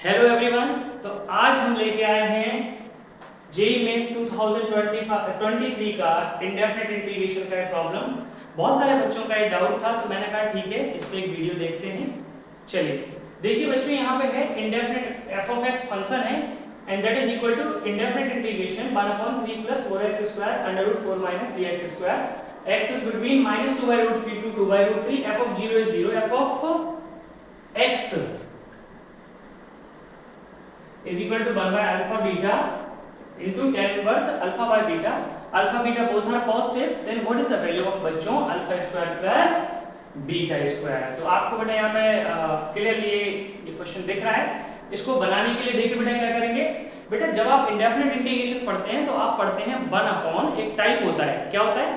Hello everyone. तो आज हम लेके आए हैं जेईई मेंस 2023 का इंडेफिनिट इंटीग्रेशन का प्रॉब्लम। बहुत सारे बच्चों का ये डाउट था, तो मैंने कहा ठीक है, इस पे एक वीडियो देखते हैं। चलिए देखिए बच्चों, यहाँ पे है indefinite F of X function है and that is equal to indefinite integration 1/3 + 4x square under root 4 - 3x square x is between -2/√3 to 2/√3 f of 0 is 0 f of x is equal to 1 by alpha beta into tan inverse alpha by beta. Alpha beta both are positive, then what is the value of बच्चों alpha square plus beta square? तो आपको बेटा यहाँ पे clearly ये question दिख रहा है। इसको बनाने के लिए देखिए बेटा क्या करेंगे। बेटा जब आप इंडेफिनिट इंटीग्रेशन पढ़ते हैं तो आप पढ़ते हैं 1/, एक टाइप होता है, क्या होता है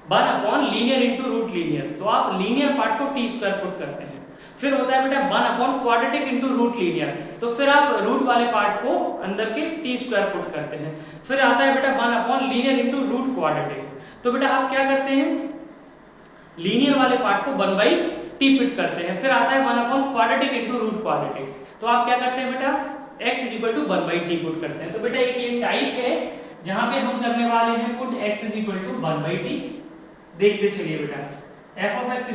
1/, लीनियर इंटू रूट लीनियर। तो आप लीनियर पार्ट को टी स्क्वायर पुट करते हैं। फिर होता है बेटा 1/, क्वाड्रेटिक इंटू रूट लीनियर। तो फिर आप रूट वाले पार्ट को अंदर के टी स्क्वायर पुट करते हैं। फिर आता है बेटा 1/, लीनियर इंटू रूट क्वाड्रेटिक। तो बेटा आप क्या करते हैं, लीनियर वाले पार्ट को 1/t पुट करते हैं। फिर आता है 1/, क्वाड्रेटिक इंटू रूट क्वाड्रेटिक। तो आप क्या करते हैं बेटा x = 1/t पुट करते हैं। तो बेटा एक ये टाइप है जहां पे हम करने वाले हैं पुट x = 1/t। देखते चलिए बेटा f of x =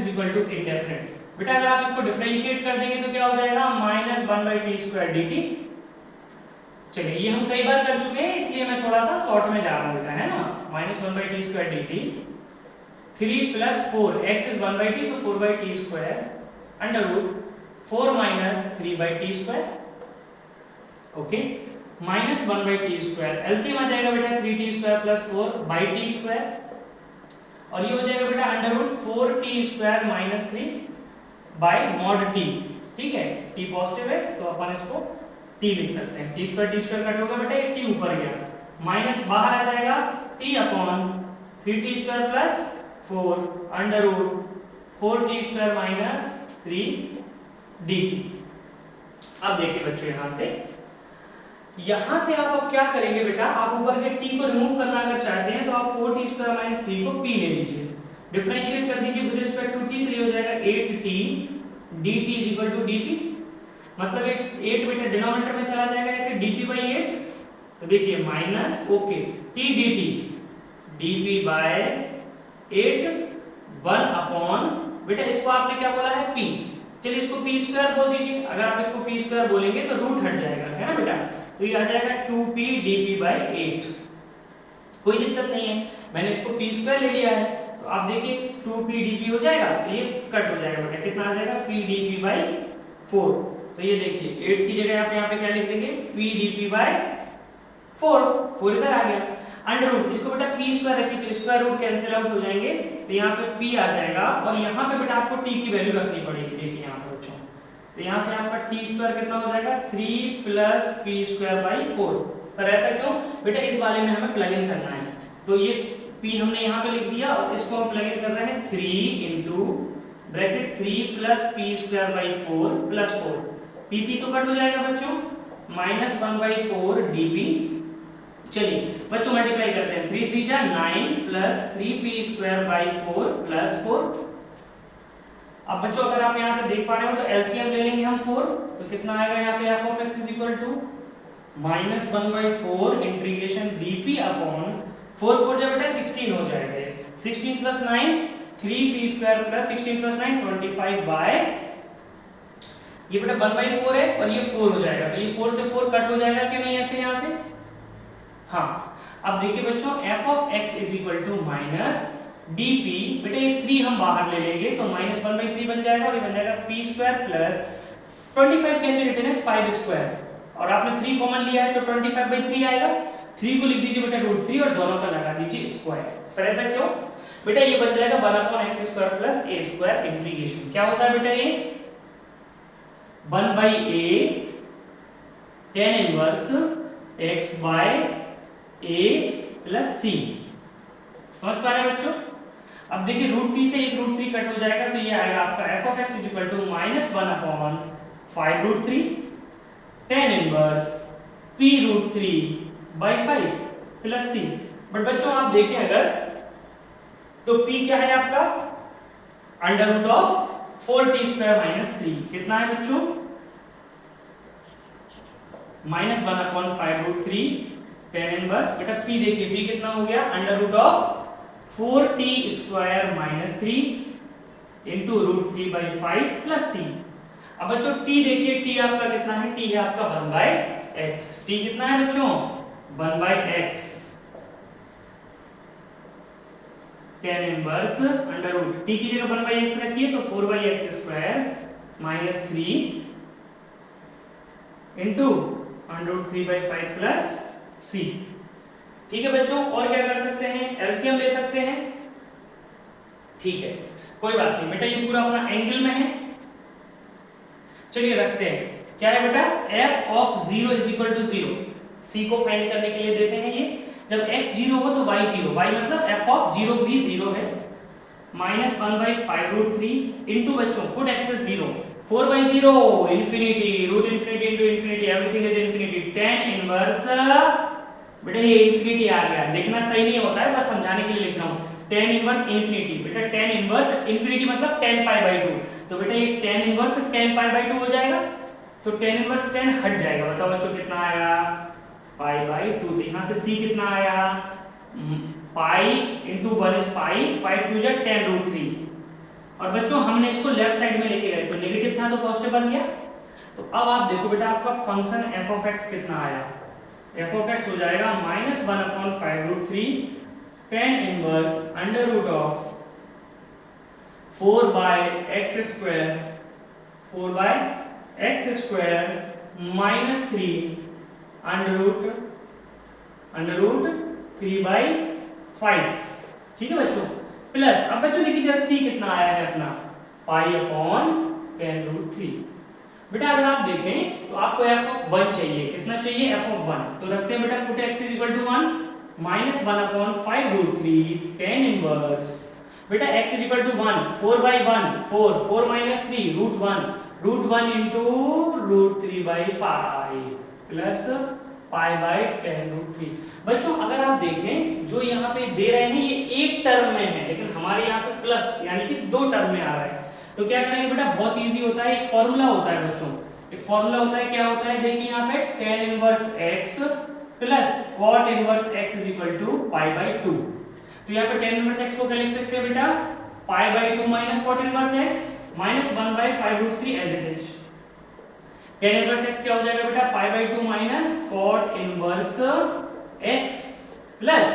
इंडेफिनिट। बेटा अगर आप इसको डिफरेंशिएट कर देंगे तो क्या हो जाएगा -1/t² dt। चलिए ये हम कई बार कर चुके हैं, इसलिए मैं थोड़ा सा शॉर्ट में जा रहा हूं बेटा, है ना। -1/t² dt 3 + 4 x is 1/t, so 4/t² अंडर root 4 - 3/t²। Okay, -1/t², LCM आ जाएगा बेटा 3t² + 4/t², और ये हो जाएगा बेटा under root 4t² - 3 by mod t। ठीक है, t पॉजिटिव है तो अपन इसको t लिख सकते हैं। t² कट होगा बेटा, ये t ऊपर गया, माइनस बाहर आ जाएगा t/3t² + 4 under root 4t² - 3 dt। अब देखिए बच्चों यहां से आप अब क्या करेंगे बेटा, आप ऊपर के t को रिमूव करना अगर चाहते हैं तो आप 4t² - 3 को p ले लीजिए, डिफरेंशिएट कर दीजिए विद रिस्पेक्ट टू t। तो ये हो जाएगा 8t dt = dp। मतलब 8 बेटा डिनोमिनेटर में चला जाएगा, ऐसे dp/8। तो देखिए minus okay t dt dp/8 1/, बेटा इसको आपने क्या बोला है p। चलिए इसको p² बोल दीजिए। अगर आप इसको p² बोलेंगे तो रूट हट जाएगा, है ना बेटा। तो ये आ जाएगा 2p dp/8। कोई दिक्कत नहीं है, मैंने इसको p² ले लिया है। तो आप देखिए 2p dp हो जाएगा, तो ये कट हो जाएगा बेटा, कितना आ जाएगा p dp/4। तो ये देखिए 8 की जगह आप यहाँ पे क्या लिख देंगे p dp/4, 4 इधर आ गया। अंडर रूट इसको बेटा p² रखिए तो स्क्वायर रूट कैंसिल आउट हो जाएंगे, तो यहाँ पे p आ जाएगा, और यहाँ पे बेटा आपको t की वैल्यू रखनी पड़ेगी। देखिए यहाँ पे बच्चों, तो यहाँ से आपका t² कितना हो जाएगा 3 + p²/4। सर ऐसा क्यों बेटा, इस वाले में हमें प्लग इन करना है। तो ये p हमने यहाँ पे लिख दिया, और इसको हम प्लग इन कर रहे हैं 3 × ब्रैकेट 3 + p²/4 + 4। pp तो कट हो जाएगा बच्चों, -1/4 dp। चलिए बच्चों मल्टीप्लाई करते हैं, 3 × 3 = 9 + 3p²/4 + 4। अब बच्चों अगर आप यहाँ पे देख पा रहे हो तो एलसीएम ले लेंगे हम 4, तो कितना आएगा यहाँ पे f of x = -1/4 integration dp/4 4 जब बेटा 16 हो जाएगा, 16 + 9 3p² + 16 + 9 25/, ये बेटा 1/4 है और ये 4 हो जाएगा। तो ये 4 से 4 कट हो जाएगा कि नहीं ऐसे यहाँ से। हाँ, अब देखिए बच्चों f of x = -dp। बेटा ये 3 हम बाहर ले लेंगे तो -1/3 बन जाएगा, और ये बन जाएगा p² + 25 can be written as 5², और आपने 3 कॉमन लिया है तो 25/3 आएगा। 3 को लिख दीजिए बेटा √3 और दोनों का लगा दीजिए स्क्वायर। सर ऐसा क्यों बेटा, ये बन जाएगा 1/x² + a² इंटीग्रेशन। क्या होता है बेटा ये 1/a tan inverse x/a + c। समझ पा रहे हैं बच्चों। अब देखिए √3 से एक √3 कट हो जाएगा, तो ये आएगा आपका f of x = -1/5√3 tan inverse p√3/5 + c। But बच्चों आप देखें अगर तो p क्या है आपका √4t² - 3। कितना है बच्चों माइनस 1/5√3 tan इनवर्स, बेटा p देखिए p कितना हो गया, under root of 4t² minus 3 into √3/5 plus c। अब बच्चों t देखिए, t आपका कितना है, t है आपका 1/x। t कितना है बच्चों, 1/x tan inverse under root, t की जगह 1/x रखिए तो 4/x² minus 3 into √3/5 plus c। ठीक है बच्चों, और क्या कर सकते हैं, एलसीएम ले सकते हैं। ठीक है, कोई बात नहीं बेटा, ये पूरा अपना एंगल में है। चलिए रखते हैं, क्या है बेटा, f of 0 = 0, c को फाइंड करने के लिए देते हैं ये। जब x 0 हो तो y 0, y मतलब f of 0 भी 0 है, माइनस 1/5√3 इंटू बच्चों put x is 0, 4/0 infinity, root infinity into infinity, everything is infinity, tan inverse, बेटा ये इंफिनिटी आ गया, लिखना सही नहीं होता है, बस समझाने के लिए लिख रहा हूँ, tan इनवर्स इंफिनिटी, बेटा tan इनवर्स इंफिनिटी मतलब 10π/2, तो बेटा ये tan इनवर्स 10π/2 हो जाएगा, तो tan इनवर्स 10 हट जाएगा, बताओ बच्चों कितना आया, π/2। तो यहाँ से c कितना आया, पाई इंटू 1 इज पाई, 5 2 जा 10√3। और बच्चों हमने इसको लेफ्ट साइड में लेके गए तो नेगेटिव था तो पॉजिटिव बन गया। तो अब आप देखो बेटा आपका फंक्शन f of x कितना आया, f of x हो जाएगा minus 1/5√3 tan inverse under root of 4/x² minus 3 under root 3/5। ठीक है बच्चों, प्लस अब बच्चों देखिए जरा c कितना आया है अपना, π/10√3। बेटा अगर आप देखें तो आपको f of 1 चाहिए, कितना चाहिए, f of 1, तो रखते हैं बेटा put x = 1 minus 1/5√3 tan inverse, बेटा x = 1, 4/1 4 माइनस 3 √1 इंटू √3/5 प्लस π/10√3। बच्चों अगर आप देखें जो यहाँ पे दे रहे हैं ये एक टर्म में है, लेकिन हमारे यहाँ पे प्लस यानी कि 2 टर्म में आ रहा है, तो क्या करेंगे बेटा, बहुत इजी होता है, एक फॉर्मूला होता है बच्चों, एक फॉर्मूला होता है, क्या होता है देखिए यहाँ पे tan inverse x plus cot inverse x = π/2। तो यहाँ पे tan इनवर्स x को क्या लिख सकते हैं बेटा, π/2 minus cot inverse x minus 1/5√3 as it is. tan inverse x क्या हो जाएगा बेटा, π/2 minus cot inverse x plus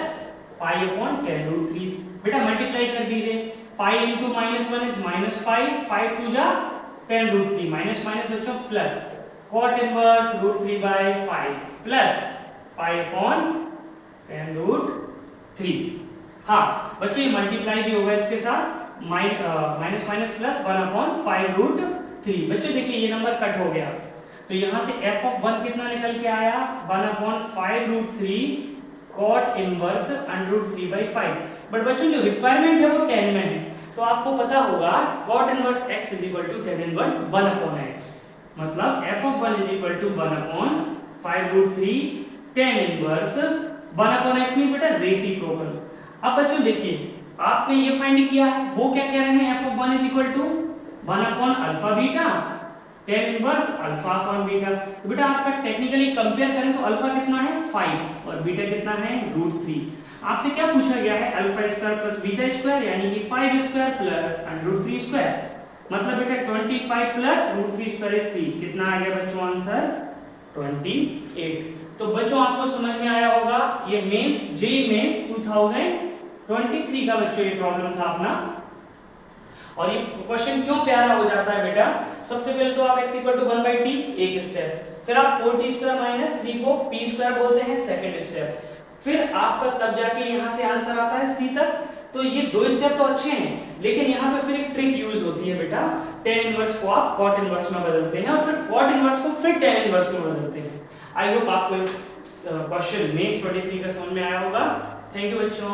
π/10√3। बेटा मल्टीप्लाई कर दीजिए, पाई इंटू -1 इज -पाई, 5 2 जा 10√3, माइनस माइनस बच्चों प्लस cot इनवर्स √3/5 प्लस π/10√3। हाँ बच्चों ये मल्टीप्लाई भी होगा इसके साथ, माइनस माइनस प्लस 1/5√3। बच्चों देखिए ये नंबर कट हो गया, तो यहाँ से f of 1 कितना निकल के आया, 1/5√3 cot इनवर्स √3/5। बट बच्चों जो रिक्वायरमेंट है वो 10 में है, तो आपको पता होगा cot inverse x = tan inverse 1/x, मतलब f of 1 = 1/5√3 tan inverse 1/x mean बेटा रेसिप्रोकल। अब बच्चों देखिए आपने ये फाइंड किया है, वो क्या कह रहे हैं, f of 1 = 1/α β tan इनवर्स α/β। तो बेटा आपका टेक्निकली कंपेयर करें तो अल्फा कितना है 5 और बीटा कितना है √3। आपसे क्या पूछा गया है, α² + β² यानी कि 5² + √3², मतलब बेटा 25 + √3² इज 3। कितना आ गया बच्चों आंसर 28। तो बच्चों आपको समझ में आया होगा, ये मेंस जेईई मेंस 2023 का बच्चों ये प्रॉब्लम था अपना। और ये क्वेश्चन क्यों प्यारा हो जाता है बेटा, सबसे पहले तो आप x = 1/t एक स्टेप, फिर आप 4t² - 3 को p² बोलते हैं सेकंड स्टेप, फिर आपका तब जाके यहाँ से आंसर आता है c तक। तो ये 2 स्टेप तो अच्छे हैं, लेकिन यहाँ पे फिर एक ट्रिक यूज होती है बेटा, tan इनवर्स को आप cot इनवर्स में बदलते हैं और फिर cot इनवर्स को फिर tan इनवर्स में बदलते हैं। आई होप आपको क्वेश्चन मेंस 23 का समझ में आया होगा। थैंक यू बच्चों।